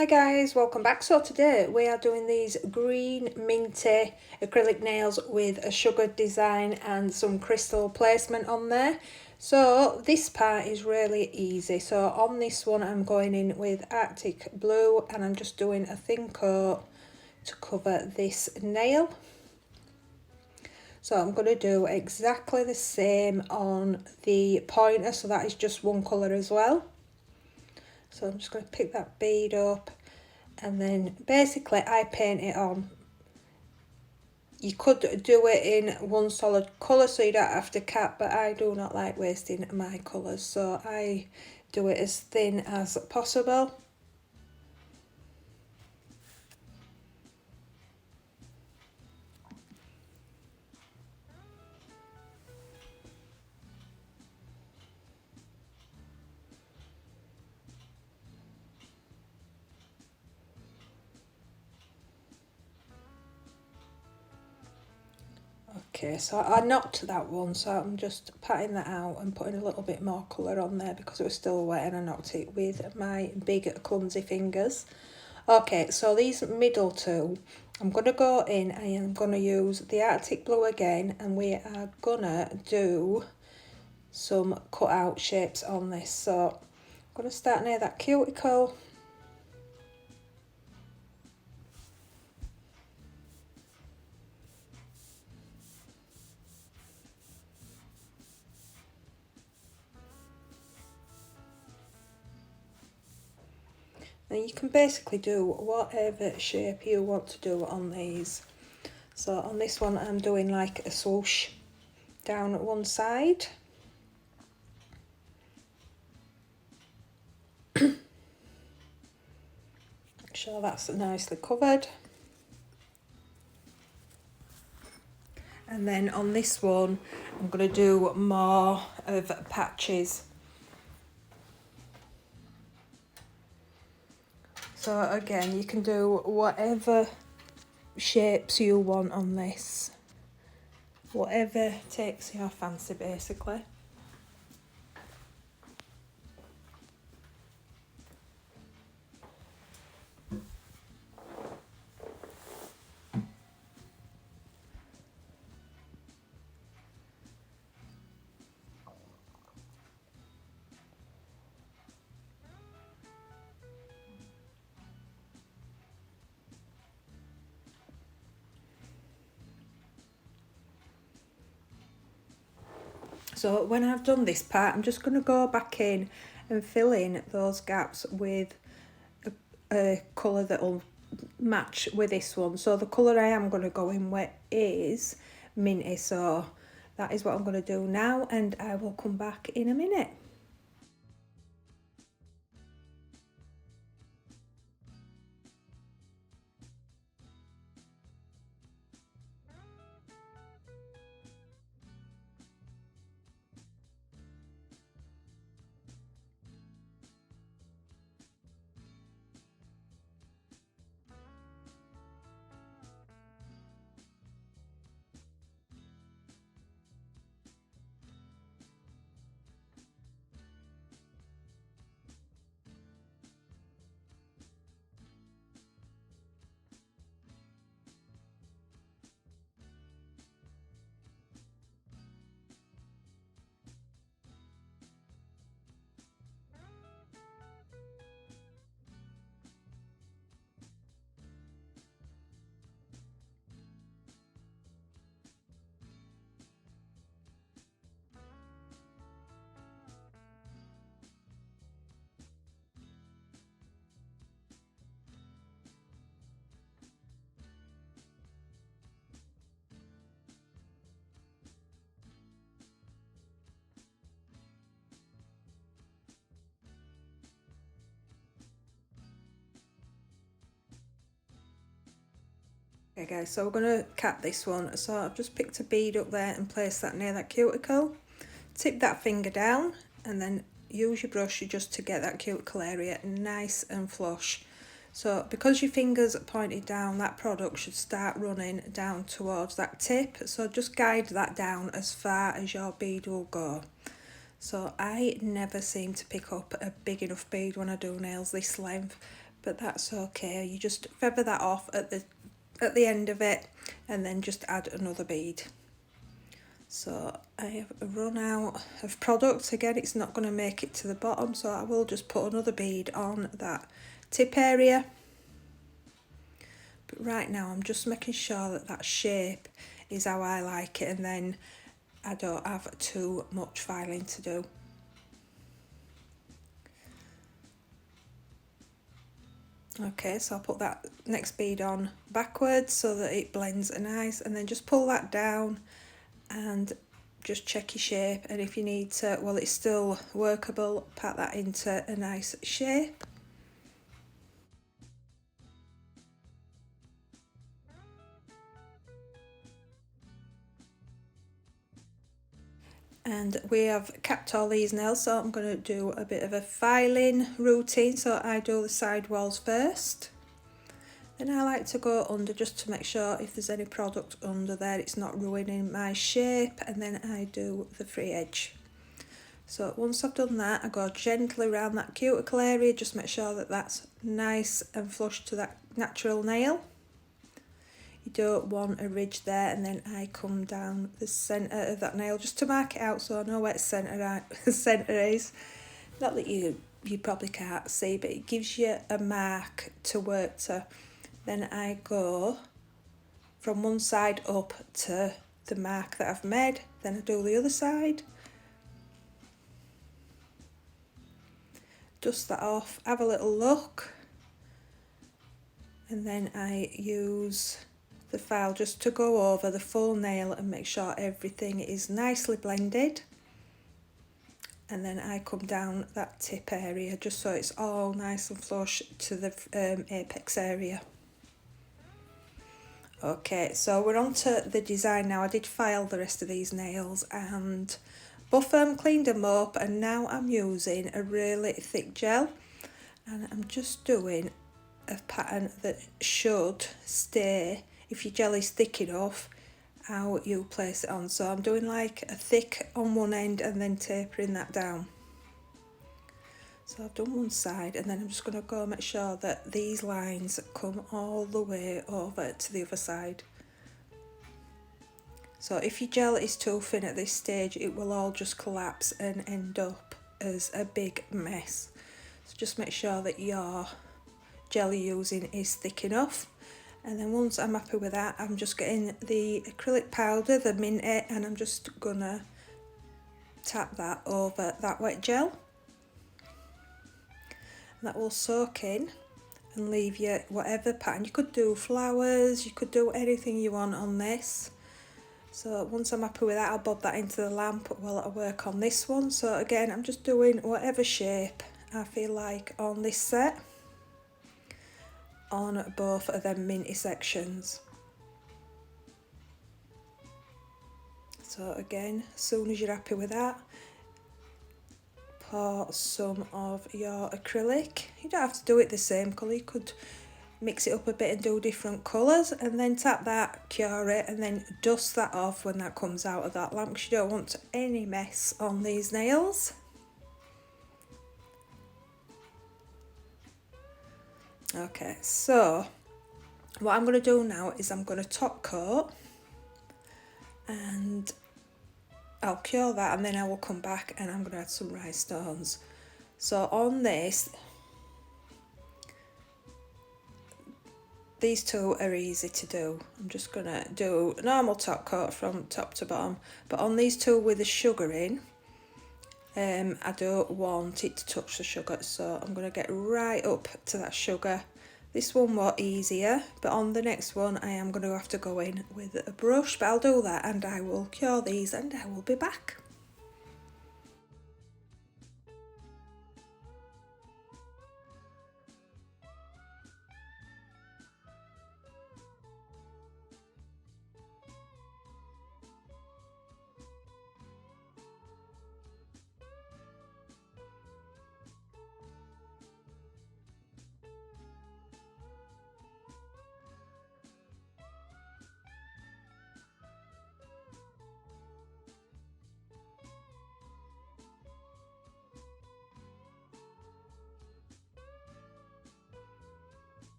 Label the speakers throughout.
Speaker 1: Hi guys, welcome back. So today we are doing these green minty acrylic nails with a sugar design and some crystal placement on there. So this part is really easy. So on this one I'm going in with Arctic blue and I'm just doing a thin coat to cover this nail. So I'm going to do exactly the same on the pointer, so that is just one colour as well. So I'm just going to pick that bead up and then basically I paint it on. You could do it in one solid colour so you don't have to cap, but I do not like wasting my colours, so I do it as thin as possible. Okay, so I knocked that one, so I'm just patting that out and putting a little bit more colour on there because it was still wet and I knocked it with my big clumsy fingers. Okay, so these middle two, I'm going to go in and I'm going to use the Arctic blue again, and we are going to do some cut out shapes on this. So I'm going to start near that cuticle. And you can basically do whatever shape you want to do on these. So on this one I'm doing like a swoosh down at one side. Make sure that's nicely covered. And then on this one I'm going to do more of patches. So again, you can do whatever shapes you want on this. Whatever takes your fancy, basically. So when I've done this part, I'm just going to go back in and fill in those gaps with a colour that will match with this one. So the colour I am going to go in with is minty. So that is what I'm going to do now, and I will come back in a minute. Okay guys, so we're going to cap this one. So I've just picked a bead up there and placed that near that cuticle. Tip that finger down and then use your brush just to get that cuticle area nice and flush. So because your fingers are pointed down, that product should start running down towards that tip. So just guide that down as far as your bead will go. So I never seem to pick up a big enough bead when I do nails this length, but that's okay. You just feather that off at the end of it and then just add another bead. So I have run out of product. Again, it's not going to make it to the bottom, so I will just put another bead on that tip area. But right now I'm just making sure that that shape is how I like it, and then I don't have too much filing to do. Okay, so I'll put that next bead on backwards so that it blends nice, and then just pull that down and just check your shape, and if you need to, well, it's still workable, pat that into a nice shape. And we have capped all these nails, so I'm going to do a bit of a filing routine. So I do the side walls first. Then I like to go under just to make sure if there's any product under there it's not ruining my shape, and then I do the free edge. So once I've done that, I go gently around that cuticle area, just make sure that that's nice and flush to that natural nail. You don't want a ridge there, and then I come down the centre of that nail just to mark it out so I know where its centre is. Not that you probably can't see, but it gives you a mark to work to. Then I go from one side up to the mark that I've made, then I do the other side. Dust that off, have a little look, and then I use the file just to go over the full nail and make sure everything is nicely blended. And then I come down that tip area just so it's all nice and flush to the apex area. Okay, so we're on to the design now. I did file the rest of these nails and buff them, cleaned them up, and now I'm using a really thick gel, and I'm just doing a pattern that should stay, if your gel is thick enough, how you place it on. So I'm doing like a thick on one end and then tapering that down. So I've done one side, and then I'm just going to go make sure that these lines come all the way over to the other side. So if your gel is too thin at this stage, it will all just collapse and end up as a big mess. So just make sure that your gel you're using is thick enough. And then once I'm happy with that, I'm just getting the acrylic powder, the minty, and I'm just gonna tap that over that wet gel. That will soak in and leave you whatever pattern. You could do flowers, you could do anything you want on this. So once I'm happy with that, I'll bob that into the lamp while I work on this one. So again, I'm just doing whatever shape I feel like on this set, on both of them minty sections. So again, as soon as you're happy with that, pour some of your acrylic. You don't have to do it the same colour, you could mix it up a bit and do different colours, and then tap that, cure it, and then dust that off when that comes out of that lamp, because you don't want any mess on these nails. Okay, so what I'm going to do now is I'm going to top coat, and I'll cure that, and then I will come back and I'm going to add some rhinestones. So on this, these two are easy to do. I'm just going to do a normal top coat from top to bottom, but on these two with the sugar in, I don't want it to touch the sugar, so I'm going to get right up to that sugar. This one was easier, but on the next one I am going to have to go in with a brush, but I'll do that and I will cure these and I will be back.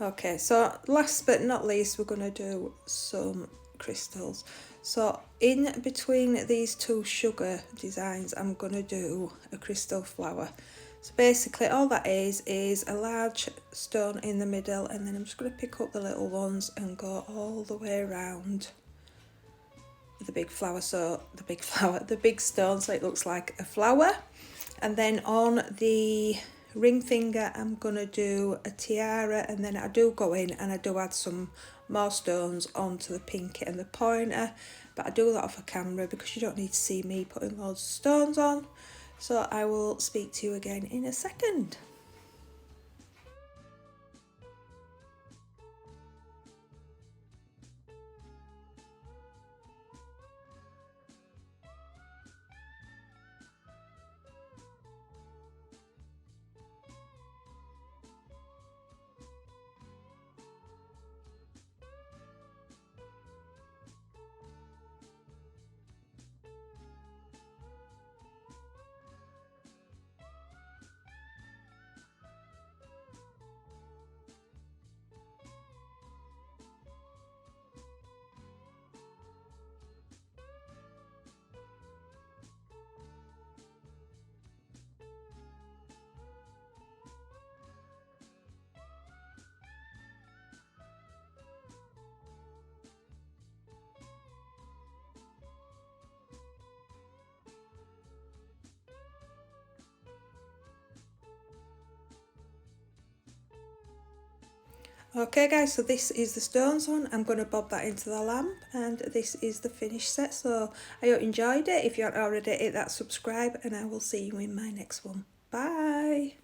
Speaker 1: Okay, so last but not least, we're going to do some crystals. So in between these two sugar designs, I'm going to do a crystal flower. So basically all that is a large stone in the middle, and then I'm just going to pick up the little ones and go all the way around the big flower. So the big stone, so it looks like a flower. And then on the ring finger, I'm going to do a tiara, and then I do go in and I do add some more stones onto the pinky and the pointer, but I do that off a camera because you don't need to see me putting loads of stones on. So I will speak to you again in a second. Okay guys, so this is the stones one. I'm going to bob that into the lamp, and this is the finished set. So I hope you enjoyed it. If you haven't already, hit that subscribe, and I will see you in my next one. Bye.